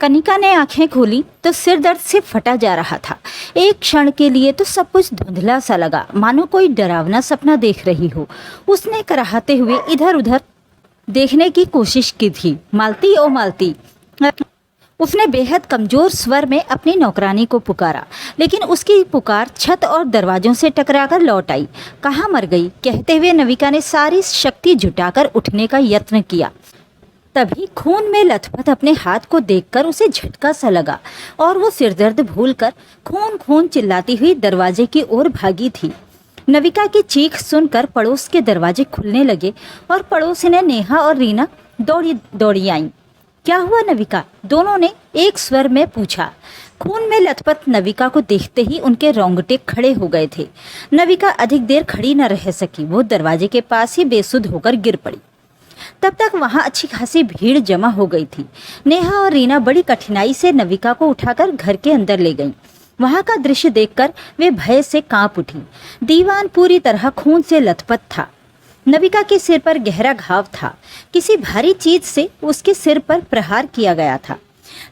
कनिका ने आंखें खोली तो सिर दर्द से फटा जा रहा था। एक क्षण के लिए तो सब कुछ धुंधला सा लगा, मानो कोई डरावना सपना देख रही हो। उसने कराहते हुए इधर उधर देखने की कोशिश की थी। मालती, ओ मालती, उसने बेहद कमजोर स्वर में अपनी नौकरानी को पुकारा, लेकिन उसकी पुकार छत और दरवाजों से टकराकर लौट आई। कहाँ मर गई, कहते हुए नविका ने सारी शक्ति जुटाकर उठने का यत्न किया। तभी खून में लथपथ अपने हाथ को देखकर उसे झटका सा लगा और वो सिरदर्द भूलकर खून खून चिल्लाती हुई दरवाजे की ओर भागी थी। नविका की चीख सुनकर पड़ोस के दरवाजे खुलने लगे और पड़ोसिने नेहा और रीना दौड़ी दौड़ी आईं। क्या हुआ नविका, दोनों ने एक स्वर में पूछा। खून में लथपथ नविका को देखते ही उनके रोंगटे खड़े हो गए थे। नविका अधिक देर खड़ी न रह सकी, वो दरवाजे के पास ही बेसुध होकर गिर पड़ी। तब तक वहां अच्छी खासी भीड़ जमा हो गई थी। नेहा और रीना बड़ी कठिनाई से नविका को उठाकर घर के अंदर ले गईं। वहां का दृश्य देखकर वे भय से कांप उठी। दीवान पूरी तरह खून से लथपथ था। नविका के सिर पर गहरा घाव था। किसी भारी चीज से उसके सिर पर प्रहार किया गया था।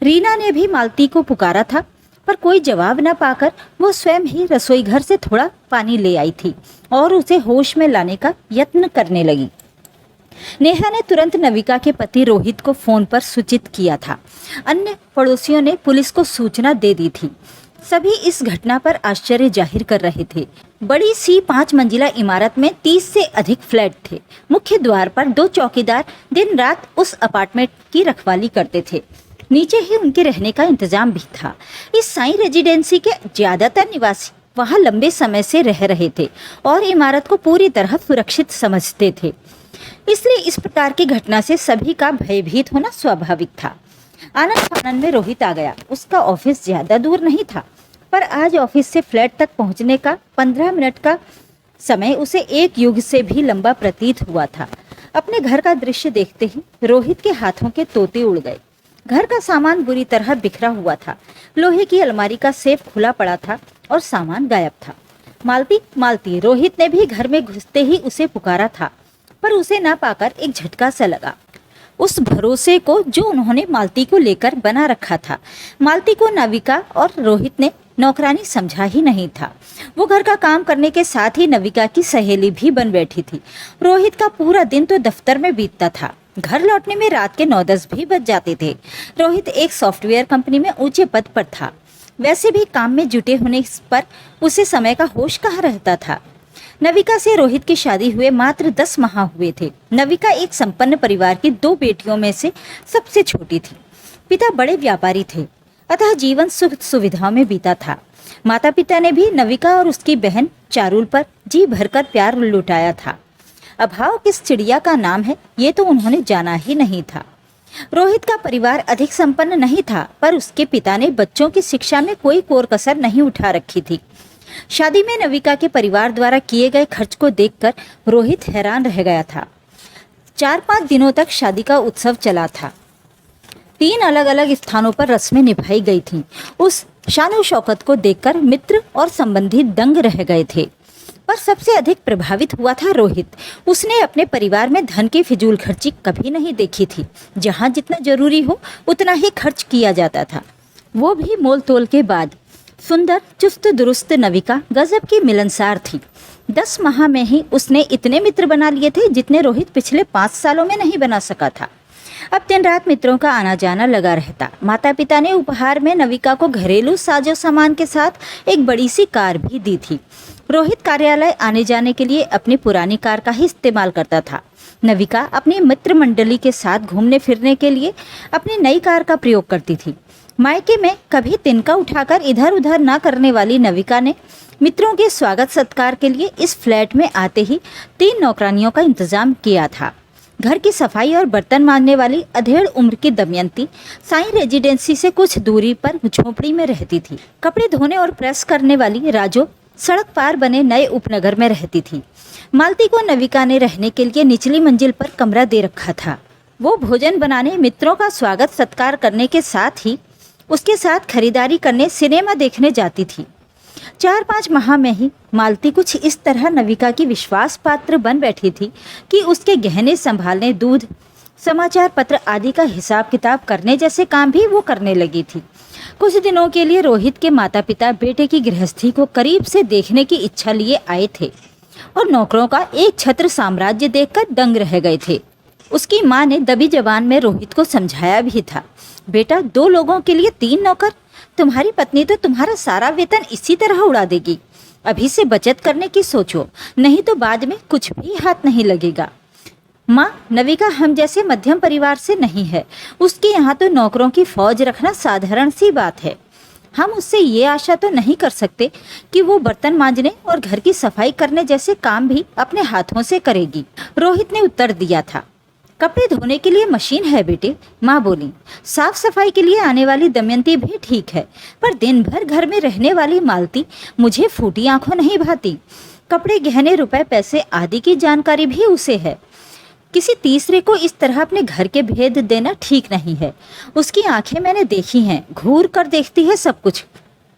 रीना ने भी मालती को पुकारा था, पर कोई जवाब न पाकर वो स्वयं ही रसोई घर से थोड़ा पानी ले आई थी और उसे होश में लाने का यत्न करने लगी। नेहा ने तुरंत नविका के पति रोहित को फोन पर सूचित किया था। अन्य पड़ोसियों ने पुलिस को सूचना दे दी थी। सभी इस घटना पर आश्चर्य जाहिर कर रहे थे। बड़ी सी 5 मंजिला इमारत में 30 से अधिक फ्लैट थे। मुख्य द्वार पर 2 चौकीदार दिन रात उस अपार्टमेंट की रखवाली करते थे। नीचे ही उनके रहने का इंतजाम भी था। इस साई रेजिडेंसी के ज्यादातर निवासी वहां लंबे समय से रह रहे थे और इमारत को पूरी तरह सुरक्षित समझते थे। इसलिए इस प्रकार की घटना से सभी का भयभीत होना स्वाभाविक था। आनंद फानंद में रोहित आ गया। उसका ऑफिस ज्यादा दूर नहीं था, पर आज ऑफिस से फ्लैट तक पहुंचने का 15 मिनट का समय उसे एक युग से भी लंबा प्रतीत हुआ था। अपने घर का दृश्य देखते ही रोहित के हाथों के तोते उड़ गए। घर का सामान बुरी तरह बिखरा हुआ था। लोहे की अलमारी का सेफ खुला पड़ा था और सामान गायब था। मालती, मालती, रोहित ने भी घर में घुसते ही उसे पुकारा था, पर उसे ना पाकर एक झटका सा लगा। उस भरोसे को जो उन्होंने मालती को लेकर बना रखा था। मालती को नविका और रोहित ने नौकरानी समझा ही नहीं था। वो घर का काम करने के साथ ही नविका की सहेली भी बन बैठी थी। रोहित का पूरा दिन तो दफ्तर में बीतता था। घर लौटने में रात के 9-10 भी बज जाते थे। रोहित एक सॉफ्टवेयर कंपनी में ऊंचे पद पर था। वैसे भी काम में जुटे होने पर उसे समय का होश कहाँ रहता था। नविका से रोहित की शादी हुए मात्र 10 माह हुए थे। नविका एक संपन्न परिवार की 2 बेटियों में से सबसे छोटी थी। पिता बड़े व्यापारी थे, अतः जीवन सुख सुविधाओं में बीता था। माता पिता ने भी नविका और उसकी बहन चारुल पर जी भरकर प्यार लुटाया था। अभाव किस चिड़िया का नाम है, ये तो उन्होंने जाना ही नहीं था। रोहित का परिवार अधिक संपन्न नहीं था, पर उसके पिता ने बच्चों की शिक्षा में कोई कोर कसर नहीं उठा रखी थी। शादी में नविका के परिवार द्वारा किए गए खर्च को देखकर रोहित हैरान रह गया था। 4-5 दिनों तक शादी का उत्सव चला था। 3 अलग अलग स्थानों पर रस्में निभाई गई थीं। उस शानो शौकत को देखकर मित्र और संबंधी दंग रह गए थे, पर सबसे अधिक प्रभावित हुआ था रोहित। उसने अपने परिवार में धन की फिजूल खर्ची कभी नहीं देखी थी। जहां जितना जरूरी हो उतना ही खर्च किया जाता था, वो भी मोल तोल के बाद। सुंदर चुस्त दुरुस्त नविका गजब की मिलनसार थी। 10 माह में ही उसने इतने मित्र बना लिए थे जितने रोहित पिछले 5 सालों में नहीं बना सका था। अब दिन रात मित्रों का आना जाना लगा रहता। माता पिता ने उपहार में नविका को घरेलू साजो सामान के साथ एक बड़ी सी कार भी दी थी। रोहित कार्यालय आने जाने के लिए अपनी पुरानी कार का ही इस्तेमाल करता था। नविका अपनी मित्र मंडली के साथ घूमने फिरने के लिए अपनी नई कार का प्रयोग करती थी। मायके में कभी तिनका उठाकर इधर उधर ना करने वाली नविका ने मित्रों के स्वागत सत्कार के लिए इस फ्लैट में आते ही 3 नौकरानियों का इंतजाम किया था। घर की सफाई और बर्तन मांजने वाली अधेड़ उम्र की दमयंती साई रेजिडेंसी से कुछ दूरी पर झोपड़ी में रहती थी। कपड़े धोने और प्रेस करने वाली राजो सड़क पार बने नए उपनगर में रहती थी। मालती को नविका ने रहने के लिए निचली मंजिल पर कमरा दे रखा था। वो भोजन बनाने, मित्रों का स्वागत सत्कार करने के साथ ही उसके साथ खरीदारी करने, सिनेमा देखने जाती थी। 4-5 माह में ही मालती कुछ इस तरह नविका की विश्वास पात्र बन बैठी थी कि उसके गहने संभालने, दूध, समाचार पत्र आदि का हिसाब किताब करने जैसे काम भी वो करने लगी थी। कुछ दिनों के लिए रोहित के माता पिता बेटे की गृहस्थी को करीब से देखने की इच्छा लिए आए थे और नौकरों का एक छत्र साम्राज्य देखकर दंग रह गए थे। उसकी माँ ने दबी जबान में रोहित को समझाया भी था, बेटा 2 लोगों के लिए 3 नौकर, तुम्हारी पत्नी तो तुम्हारा सारा वेतन इसी तरह उड़ा देगी। अभी से बचत करने की सोचो, नहीं तो बाद में कुछ भी हाथ नहीं लगेगा। माँ, नविका हम जैसे मध्यम परिवार से नहीं है, उसके यहाँ तो नौकरों की फौज रखना साधारण सी बात है। हम उससे ये आशा तो नहीं कर सकते कि वो बर्तन मांजने और घर की सफाई करने जैसे काम भी अपने हाथों से करेगी। रोहित ने उत्तर दिया था, कपड़े धोने के लिए मशीन है बेटे, माँ बोली। साफ सफाई के लिए आने वाली दमयंती भी ठीक है, पर दिन भर घर में रहने वाली मालती मुझे फूटी आंखों नहीं भाती। कपड़े, गहने, रुपए, पैसे आदि की जानकारी भी उसे है। किसी तीसरे को इस तरह अपने घर के भेद देना ठीक नहीं है। उसकी आंखें मैंने देखी हैं, घूर कर देखती है सब कुछ।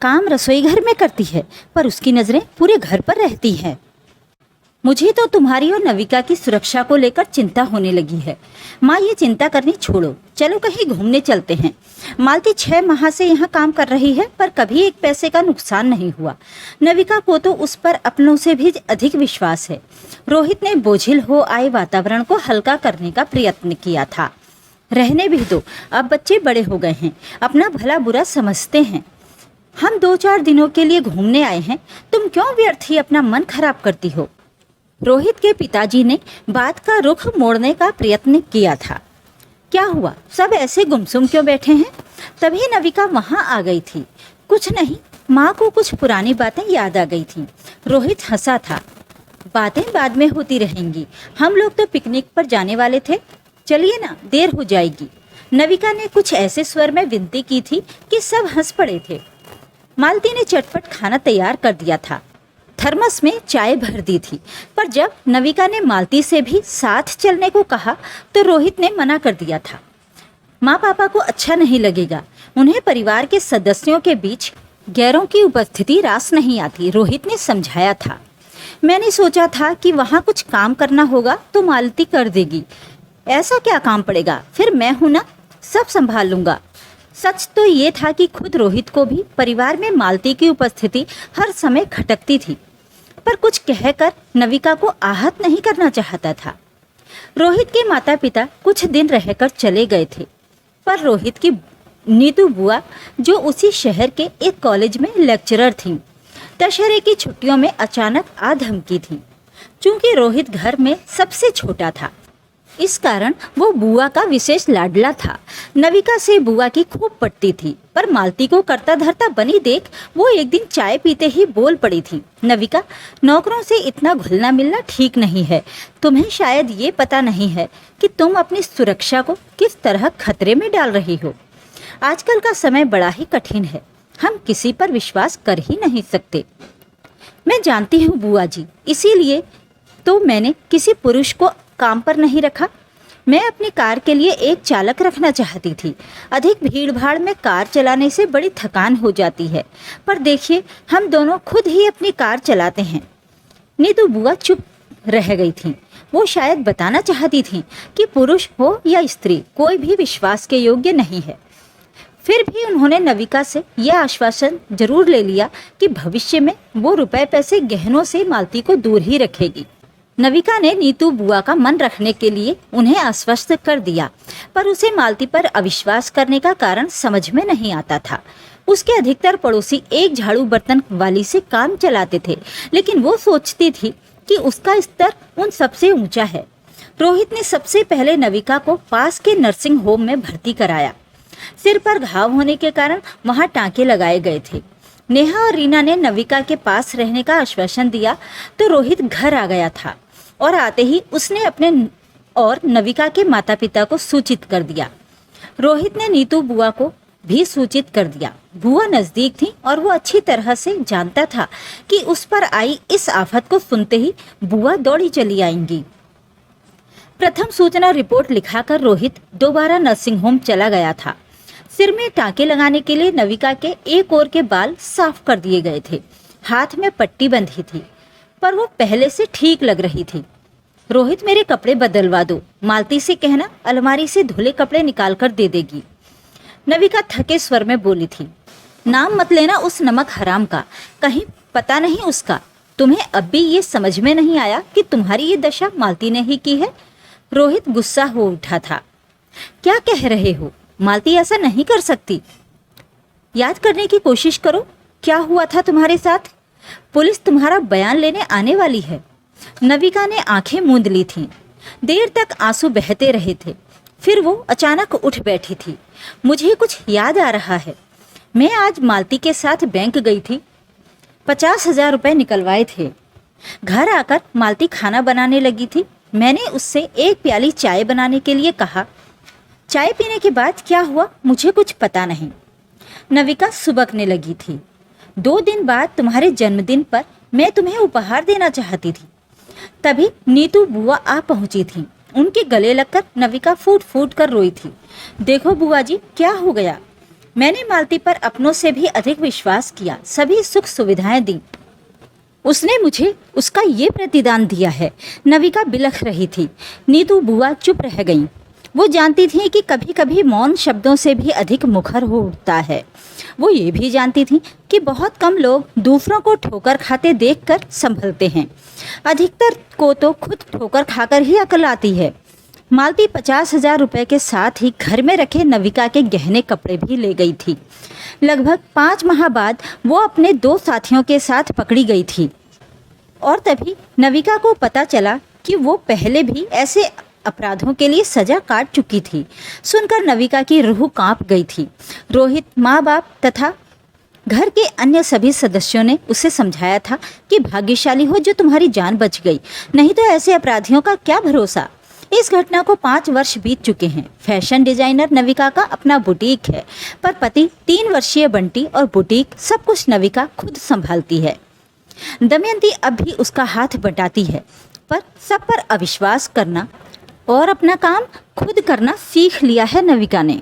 काम रसोई घर में करती है, पर उसकी नज़रें पूरे घर पर रहती हैं। मुझे तो तुम्हारी और नविका की सुरक्षा को लेकर चिंता होने लगी है। माँ, ये चिंता करनी छोड़ो, चलो कहीं घूमने चलते हैं। मालती 6 माह से यहाँ काम कर रही है, पर कभी एक पैसे का नुकसान नहीं हुआ। नविका को तो उस पर अपनों से भी अधिक विश्वास है। रोहित ने बोझिल हो आए वातावरण को हल्का करने का प्रयत्न किया था। रहने भी दो, अब बच्चे बड़े हो गए हैं, अपना भला बुरा समझते हैं। हम 2-4 दिनों के लिए घूमने आए हैं, तुम क्यों व्यर्थ ही अपना मन खराब करती हो। रोहित के पिताजी ने बात का रुख मोड़ने का प्रयत्न किया था। क्या हुआ, सब ऐसे गुमसुम क्यों बैठे हैं। तभी नविका वहाँ आ गई थी। कुछ नहीं, माँ को कुछ पुरानी बातें याद आ गई थी। रोहित हंसा था, बातें बाद में होती रहेंगी, हम लोग तो पिकनिक पर जाने वाले थे, चलिए ना, देर हो जाएगी। नविका ने कुछ ऐसे स्वर में विनती की थी कि सब हंस पड़े थे। मालती ने चटपट खाना तैयार कर दिया था, थर्मस में चाय भर दी थी, पर जब नविका ने मालती से भी साथ चलने को कहा तो रोहित ने मना कर दिया था। माँ पापा को अच्छा नहीं लगेगा, उन्हें परिवार के सदस्यों के बीच गैरों की उपस्थिति रास नहीं आती, रोहित ने समझाया था। मैंने सोचा था कि वहाँ कुछ काम करना होगा तो मालती कर देगी। ऐसा क्या काम पड़ेगा, फिर मैं हूँ ना, सब संभाल लूँगा। सच तो ये था कि खुद रोहित को भी परिवार में मालती की उपस्थिति हर समय खटकती थी, पर कुछ कहकर नविका को आहत नहीं करना चाहता था। रोहित के माता पिता कुछ दिन रहकर चले गए थे, पर रोहित की नीतू बुआ, जो उसी शहर के एक कॉलेज में लेक्चरर थीं, दशहरे की छुट्टियों में अचानक आ धमकी थीं। चूंकि रोहित घर में सबसे छोटा था, इस कारण वो बुआ का विशेष लाडला था। नविका से बुआ की खूब पटती थी, पर मालती को करता धरता बनी देख वो एक दिन चाय पीते ही बोल पड़ी थी, नविका, नौकरों से इतना घुलना मिलना ठीक नहीं है। तुम्हें शायद ये पता नहीं है कि तुम अपनी सुरक्षा को किस तरह खतरे में डाल रही हो। आजकल का समय बड़ा ही कठिन है, हम किसी पर विश्वास कर ही नहीं सकते। मैं जानती हूँ बुआ जी, इसीलिए तो मैंने किसी पुरुष को काम पर नहीं रखा। मैं अपनी कार के लिए एक चालक रखना चाहती थी। अधिक भीड़ भाड़ में कार चलाने से बड़ी थकान हो जाती है, पर देखिए हम दोनों खुद ही अपनी कार चलाते हैं। नीतू बुआ चुप रह गई थी। वो शायद बताना चाहती थी कि पुरुष हो या स्त्री, कोई भी विश्वास के योग्य नहीं है। फिर भी उन्होंने नविका से यह आश्वासन जरूर ले लिया कि भविष्य में वो रुपए पैसे गहनों से मालती को दूर ही रखेगी। नविका ने नीतू बुआ का मन रखने के लिए उन्हें आश्वस्त कर दिया, पर उसे मालती पर अविश्वास करने का कारण समझ में नहीं आता था। उसके अधिकतर पड़ोसी एक झाड़ू बर्तन वाली से काम चलाते थे, लेकिन वो सोचती थी कि उसका स्तर उन सबसे ऊंचा है। रोहित ने सबसे पहले नविका को पास के नर्सिंग होम में भर्ती कराया। सिर पर घाव होने के कारण वहाँ टाँके लगाए गए थे। नेहा और रीना ने नविका के पास रहने का आश्वासन दिया तो रोहित घर आ गया था, और आते ही उसने अपने और नविका के माता पिता को सूचित कर दिया। रोहित ने नीतू बुआ को भी सूचित कर दिया। बुआ नज़दीक थी और वो अच्छी तरह से जानता था कि उस पर आई इस आफत को सुनते ही बुआ दौड़ी चली आएंगी। प्रथम सूचना रिपोर्ट लिखाकर रोहित दोबारा नर्सिंग होम चला गया था। सिर में टाँके लगाने के लिए नविका के एक ओर के बाल साफ कर दिए गए थे। हाथ में पट्टी बंधी थी, पर वो पहले से ठीक लग रही थी। रोहित मेरे कपड़े बदलवा दो, मालती से कहना अलमारी से धुले कपड़े निकाल कर दे देगी। नविका थके स्वर में बोली थी। नाम मत लेना उस नमक हराम का, कहीं पता नहीं उसका। तुम्हें अब भी ये समझ में नहीं आया कि तुम्हारी ये दशा मालती ने ही की है। रोहित गुस्सा हो उठा था। क्या कह रहे हो? मालती ऐसा नहीं कर सकती। याद करने की कोशिश करो, क्या हुआ था तुम्हारे साथ। पुलिस तुम्हारा बयान लेने आने वाली है। नविका ने आंखें मूंद ली थीं। देर तक आंसू बहते रहे थे। फिर वो अचानक उठ बैठी थी। मुझे कुछ याद आ रहा है। मैं आज मालती के साथ बैंक गई थी, 50,000 रुपये निकलवाए थे। घर आकर मालती खाना बनाने लगी थी। मैंने उससे एक प्याली चाय बनाने के लिए कहा। चाय पीने के बाद क्या हुआ मुझे कुछ पता नहीं। नविका सुबकने लगी थी। 2 दिन बाद तुम्हारे जन्मदिन पर मैं तुम्हें उपहार देना चाहती थी। तभी नीतू बुआ आ पहुंची थी। उनके गले लगकर नविका फूट फूट कर रोई थी। देखो बुआ जी, क्या हो गया। मैंने मालती पर अपनों से भी अधिक विश्वास किया, सभी सुख सुविधाएं दी। उसने मुझे उसका ये प्रतिदान दिया है। नविका बिलख रही थी। नीतू बुआ चुप रह गईं। वो जानती थी कि कभी कभी मौन शब्दों से भी अधिक मुखर हो उठता है। वो ये भी जानती थी कि बहुत कम लोग दूसरों को ठोकर खाते देखकर संभलते हैं। अधिकतर को तो खुद ठोकर खाकर ही अकल आती है। मालती 50,000 रुपये के साथ ही घर में रखे नविका के गहने कपड़े भी ले गई थी। लगभग 5 माह बाद वो अपने 2 साथियों के साथ पकड़ी गई थी और तभी नविका को पता चला कि वो पहले भी ऐसे अपराधों के लिए सजा काट चुकी थी। सुनकर नविका की रूह कांप गई थी। रोहित, माँ बाप तथा घर के अन्य सभी सदस्यों ने उसे समझाया था कि भाग्यशाली हो जो तुम्हारी जान बच गई, नहीं तो ऐसे अपराधियों का क्या भरोसा। इस घटना को 5 वर्ष बीत चुके हैं। फैशन डिजाइनर नविका का अपना बुटीक है, पर पति 3 वर्षीय बंटी और बुटीक सब कुछ नविका खुद संभालती है। दमयंती अब भी उसका हाथ बटाती है, पर सब पर अविश्वास करना और अपना काम खुद करना सीख लिया है नविका ने।